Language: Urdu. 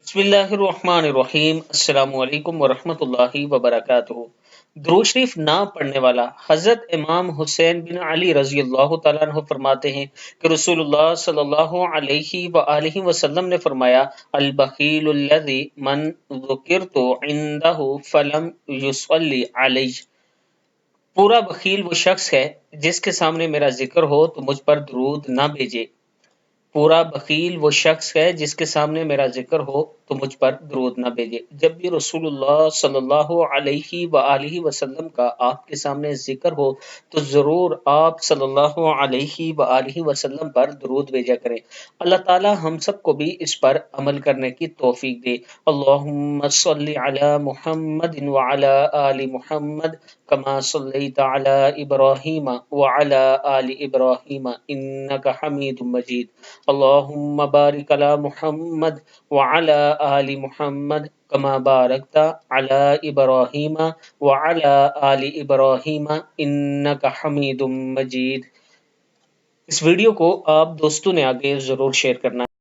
بسم اللہ الرحمن الرحیم، السلام علیکم ورحمۃ اللہ وبرکاتہ۔ درود شریف نہ پڑھنے والا حضرت امام حسین بن علی رضی اللہ تعالیٰ عنہ فرماتے ہیں کہ رسول اللہ صلی اللہ علیہ وآلہ وسلم نے فرمایا، البخیل الذی من ذکرت عنده فلم یصلی علی۔ پورا بخیل وہ شخص ہے جس کے سامنے میرا ذکر ہو تو مجھ پر درود نہ بھیجے۔ پورا بخیل وہ شخص ہے جس کے سامنے میرا ذکر ہو تو مجھ پر درود نہ بھیجے۔ جب بھی رسول اللہ صلی اللہ علیہ وآلہ وسلم کا آپ کے سامنے ذکر ہو تو ضرور آپ صلی اللہ علیہ وآلہ وسلم پر درود بھیجا کریں۔ اللہ تعالی ہم سب کو بھی اس پر عمل کرنے کی توفیق دے۔ اللہم صلی علی محمد وعلی آل محمد کما صلیت علی ابراہیم وعلی آل ابراہیم انک حمید مجید۔ اللہم بارک علی محمد وعلی آل محمد کما بارکت علی ابراہیم وعلی آل ابراہیم انک حمید مجید۔ اس ویڈیو کو آپ دوستوں نے آگے ضرور شیئر کرنا ہے۔